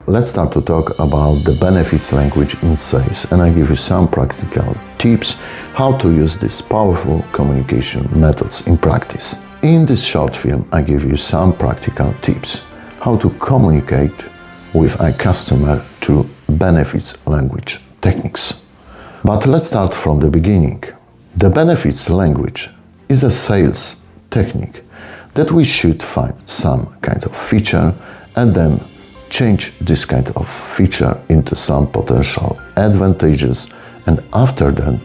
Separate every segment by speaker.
Speaker 1: let's start to talk about the benefits language in sales, and I give you some practical tips how to use these powerful communication methods in practice. In this short film, I give you some practical tips how to communicate with a customer through benefits language techniques. But let's start from the beginning. The benefits language is a sales technique that we should find some kind of feature and then change this kind of feature into some potential advantages, and after that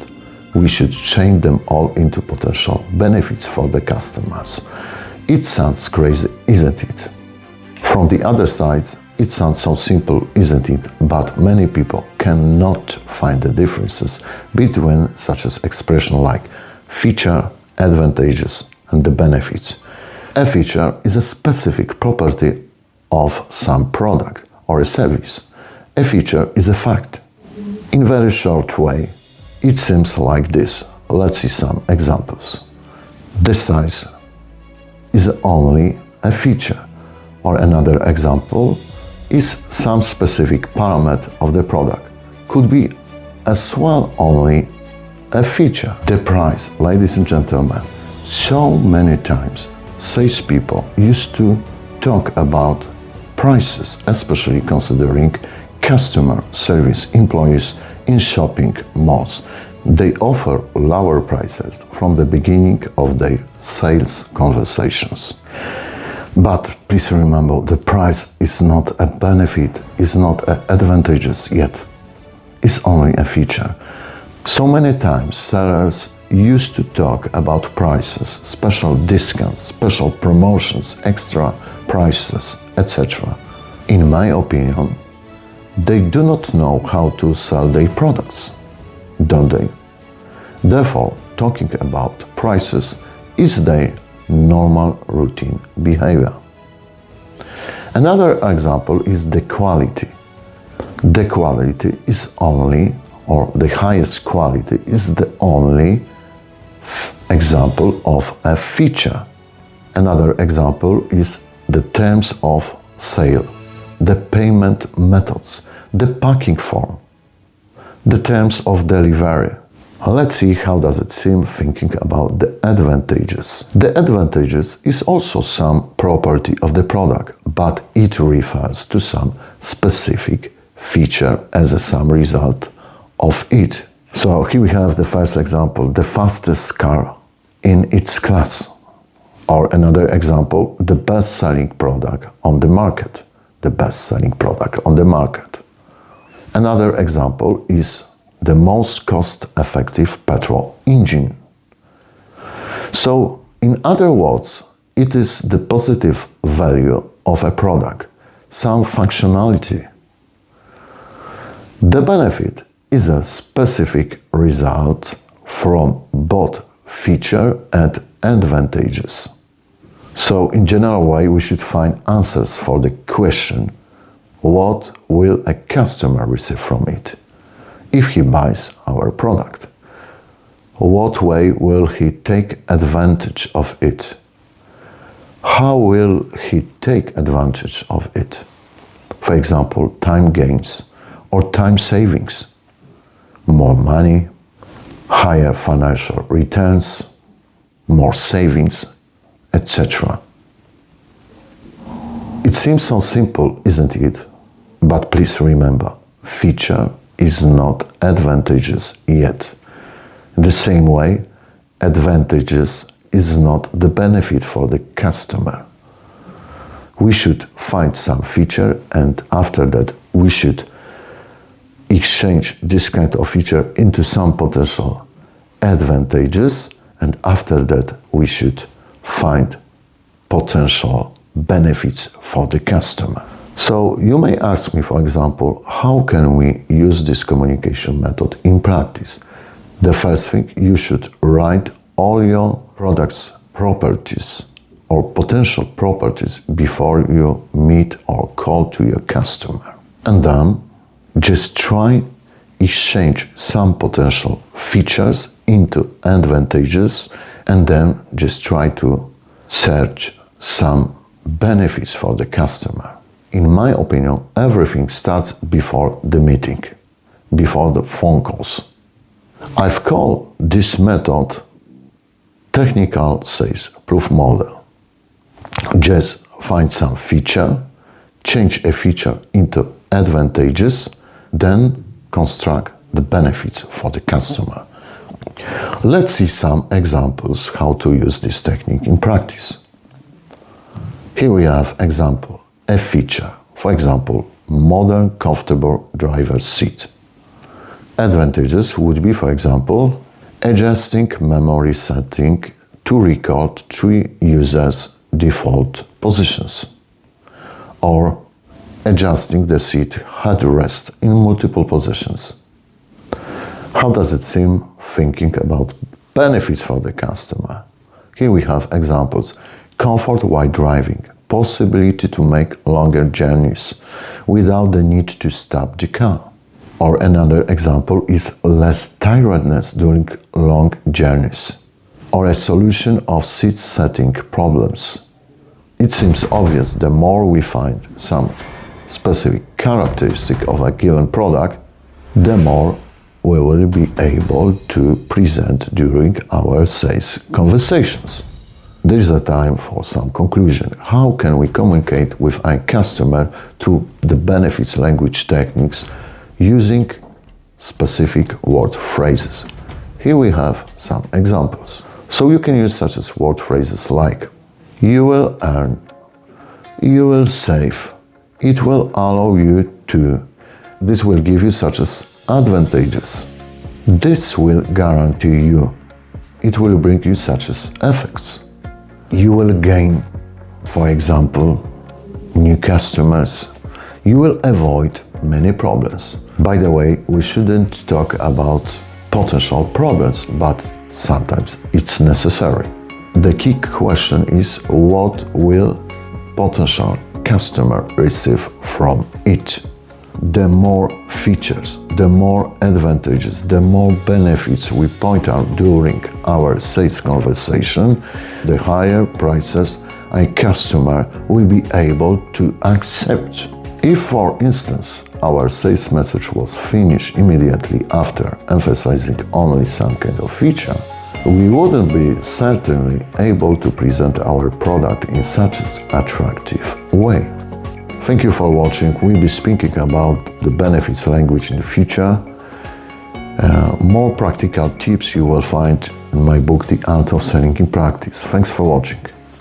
Speaker 1: we should change them all into potential benefits for the customers. It sounds crazy, isn't it? From the other side, it sounds so simple, isn't it? But many people cannot find the differences between such as expression like feature, advantages, and the benefits. A feature is a specific property of some product or a service. A feature is a fact. In very short way, it seems like this. Let's see some examples. The size is only a feature. Or another example is some specific parameter of the product. Could be as well only a feature. The price, ladies and gentlemen, so many times salespeople used to talk about prices, especially considering customer service employees in shopping malls. They offer lower prices from the beginning of their sales conversations. But please remember, the price is not a benefit, is not an advantageous yet. It's only a feature. So many times sellers used to talk about prices, special discounts, special promotions, extra prices, etc. In my opinion, they do not know how to sell their products, don't they? Therefore, talking about prices is their normal routine behavior. Another example is the quality. The quality is only, or the highest quality is the only example of a feature. Another example is the terms of sale, the payment methods, the packing form, the terms of delivery. Let's see how does it seem thinking about the advantages. The advantages is also some property of the product, but it refers to some specific feature as some result of it. So here we have the first example, the fastest car in its class. Or another example, the best-selling product on the market. The best-selling product on the market. Another example is the most cost-effective petrol engine. So, in other words, it is the positive value of a product, some functionality. The benefit is a specific result from both feature and advantages. So, in general way, we should find answers for the question, what will a customer receive from it if he buys our product? What way will he take advantage of it? How will he take advantage of it? For example, time gains or time savings, more money, higher financial returns, more savings, etc. It seems so simple, isn't it? But please remember, feature is not advantageous yet. In the same way, advantages is not the benefit for the customer. We should find some feature, and after that we should exchange this kind of feature into some potential advantages, and after that we should find potential benefits for the customer. So you may ask me, for example, how can we use this communication method in practice? The first thing, you should write all your products' properties or potential properties before you meet or call to your customer. And then just try exchange some potential features into advantages, and then just try to search some benefits for the customer. In my opinion, everything starts before the meeting, before the phone calls. I've called this method technical sales proof model. Just find some feature, change a feature into advantages, then construct the benefits for the customer. Let's see some examples how to use this technique in practice. Here we have example, a feature, for example, modern comfortable driver's seat. Advantages would be, for example, adjusting memory setting to record 3 users' default positions, or adjusting the seat headrest in multiple positions. How does it seem thinking about benefits for the customer? Here we have examples. Comfort while driving, possibility to make longer journeys without the need to stop the car. Or another example is less tiredness during long journeys. Or a solution of seat setting problems. It seems obvious the more we find some specific characteristic of a given product, the more we will be able to present during our sales conversations. There is a time for some conclusion. How can we communicate with a customer through the benefits language techniques using specific word phrases? Here we have some examples. So you can use such as word phrases like you will earn, you will save, it will allow you to. This will give you such as advantages. This will guarantee you. It will bring you such as effects. You will gain, for example, new customers. You will avoid many problems. By the way, we shouldn't talk about potential problems, but sometimes it's necessary. The key question is what will potential customer receive from it? The more features, the more advantages, the more benefits we point out during our sales conversation, the higher prices a customer will be able to accept. If, for instance, our sales message was finished immediately after emphasizing only some kind of feature, we wouldn't be certainly able to present our product in such an attractive way. Thank you for watching. We'll be speaking about the benefits language in the future. More practical tips you will find in my book, The Art of Selling in Practice. Thanks for watching.